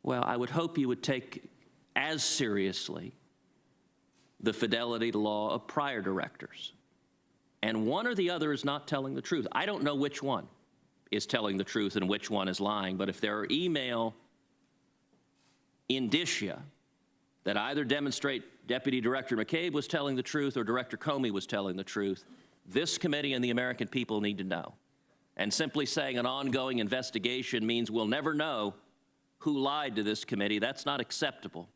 Well, I would hope you would take as seriously the fidelity to law of prior directors. And one or the other is not telling the truth. I don't know which one is telling the truth and which one is lying, but if there are email indicia that either demonstrate Deputy Director Mccabe was telling the truth or Director Comey was telling the truth, this committee and the American people need to know. And simply saying an ongoing investigation means we'll never know who lied to this committee. That's not acceptable,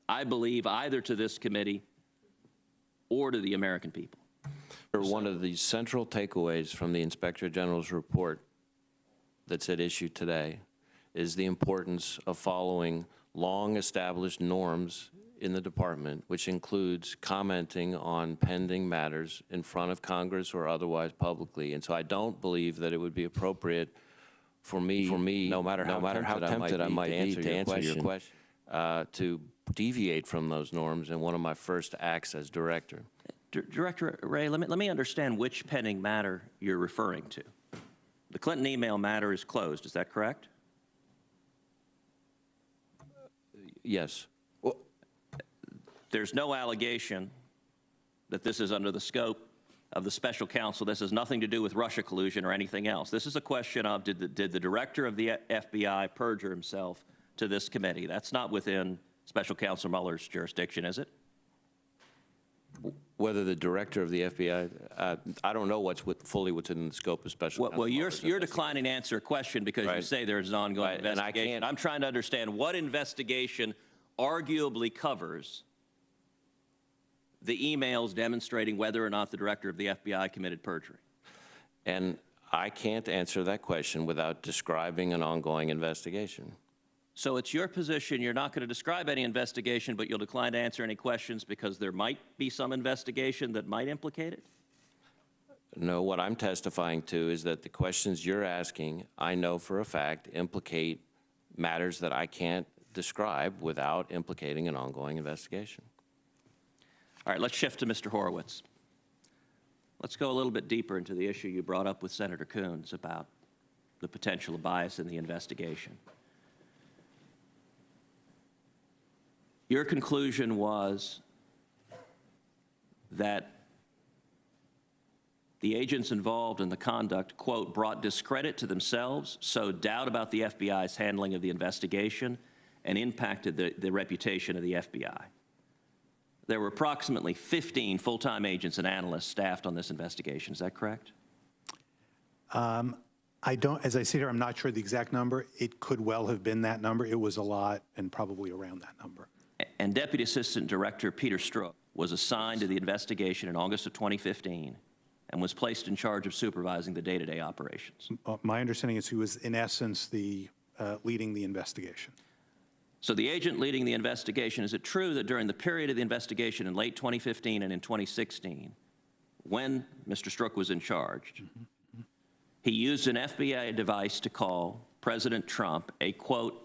I believe, either to this committee or to the American people. One of the central takeaways from the Inspector General's report that's at issue today is the importance of following long-established norms in the department, which includes commenting on pending matters in front of Congress or otherwise publicly. And so I don't believe that it would be appropriate for me, no matter how tempted I might be to answer your question, to deviate from those norms in one of my first acts as director. Director Wray, let me understand which pending matter you're referring to. The Clinton email matter is closed, is that correct? Yes. Well, there's no allegation that this is under the scope of the special counsel. This has nothing to do with Russia collusion or anything else. This is a question of did the director of the FBI perjure himself to this committee? That's not within Special Counsel Mueller's jurisdiction, is it? Whether the director of the FBI, I don't know what's fully within the scope of Special Counsel. Well, you're declining to answer a question because you say there's an ongoing investigation. And I'm trying to understand what investigation arguably covers the emails demonstrating whether or not the director of the FBI committed perjury. And I can't answer that question without describing an ongoing investigation. So it's your position you're not going to describe any investigation, but you'll decline to answer any questions because there might be some investigation that might implicate it? No, what I'm testifying to is that the questions you're asking, I know for a fact, implicate matters that I can't describe without implicating an ongoing investigation. All right, let's shift to Mr. Horowitz. Let's go a little bit deeper into the issue you brought up with Senator Coons about the potential of bias in the investigation. Your conclusion was that the agents involved in the conduct, quote, brought discredit to themselves, sowed doubt about the FBI's handling of the investigation, and impacted the reputation of the FBI. There were approximately 15 full-time agents and analysts staffed on this investigation. Is that correct? I don't, as I sit here, I'm not sure the exact number. It could well have been that number. It was a lot and probably around that number. And Deputy Assistant Director Peter Strzok was assigned to the investigation in August of 2015 and was placed in charge of supervising the day-to-day operations. My understanding is he was, in essence, leading the investigation. So the agent leading the investigation, is it true that during the period of the investigation in late 2015 and in 2016, when Mr. Strzok was in charge, he used an FBI device to call President Trump a, quote,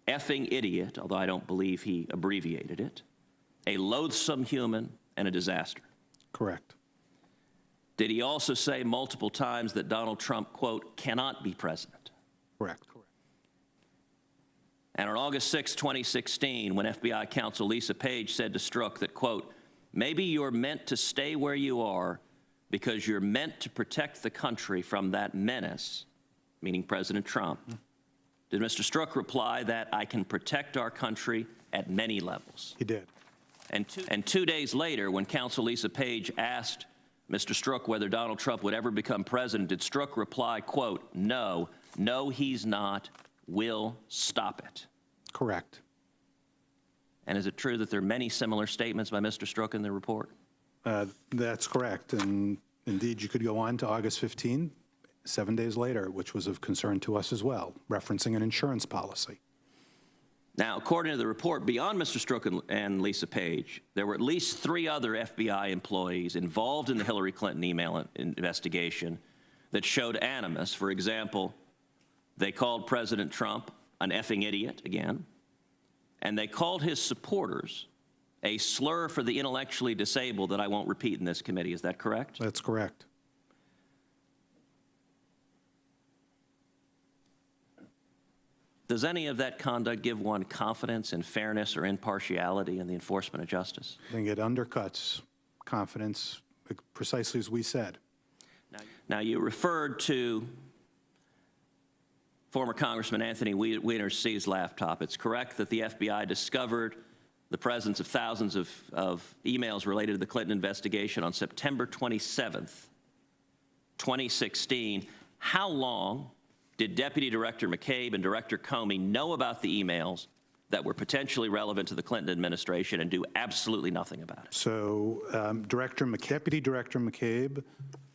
effing idiot, although I don't believe he abbreviated it, a loathsome human, and a disaster? Correct. Did he also say multiple times that Donald Trump, quote, cannot be president? Correct. And on August 6, 2016, when FBI counsel Lisa Page said to Strzok that, quote, maybe you're meant to stay where you are because you're meant to protect the country from that menace, meaning President Trump, did Mr. Strzok reply that I can protect our country at many levels? He did. And 2 days later, when counsel Lisa Page asked Mr. Strzok whether Donald Trump would ever become president, did Strzok reply, quote, no, he's not, will stop it? Correct. And is it true that there are many similar statements by Mr. Strzok in the report? That's correct. And indeed, you could go on to August 15, 7 days later, which was of concern to us as well, referencing an insurance policy. Now, according to the report, beyond Mr. Strzok and Lisa Page, there were at least 3 other FBI employees involved in the Hillary Clinton email investigation that showed animus. For example, they called President Trump an effing idiot, again, and they called his supporters a slur for the intellectually disabled that I won't repeat in this committee. Is that correct? That's correct. Does any of that conduct give one confidence in fairness or impartiality in the enforcement of justice? I think it undercuts confidence, precisely as we said. Now, you referred to former Congressman Anthony Weiner's seized laptop. It's correct that the FBI discovered the presence of thousands of emails related to the Clinton investigation on September 27th, 2016. How long did Deputy Director Mccabe and Director Comey know about the emails that were potentially relevant to the Clinton administration and do absolutely nothing about it? So Deputy Director Mccabe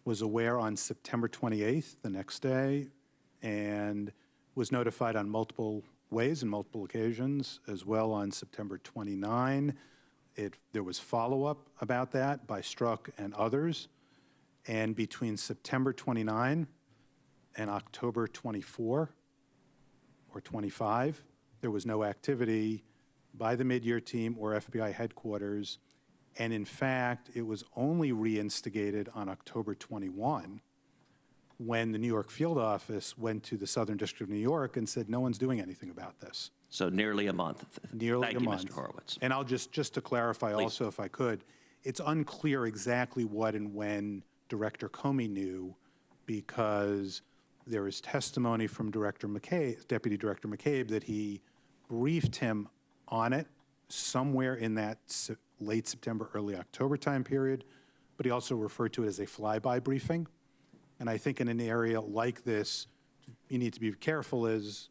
was aware on September 28th, the next day, and was notified on multiple ways and multiple occasions, as well on September 29. There was follow-up about that by Strzok and others. And between September 29 and October 24 or 25, there was no activity by the mid-year team or FBI headquarters. And in fact, it was only reinstigated on October 21 when the New York field office went to the Southern District of New York and said, no one's doing anything about this. So nearly a month. Nearly Thank a you, month. Mr. Horowitz. And I'll just to clarify Please. also, if I could, it's unclear exactly what and when Director Comey knew, because there is testimony from Deputy Director Mccabe, that he briefed him on it somewhere in that late September, early October time period, but he also referred to it as a flyby briefing. And I think in an area like this, you need to be careful, as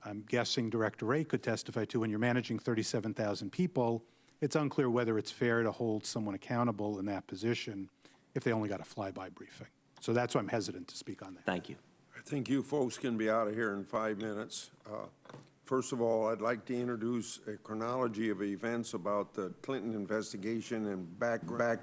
I'm guessing Director Wray could testify to. When you're managing 37,000 people, it's unclear whether it's fair to hold someone accountable in that position if they only got a flyby briefing. So that's why I'm hesitant to speak on that. Thank you. I think you folks can be out of here in 5 minutes. First of all, I'd like to introduce a chronology of events about the Clinton investigation and background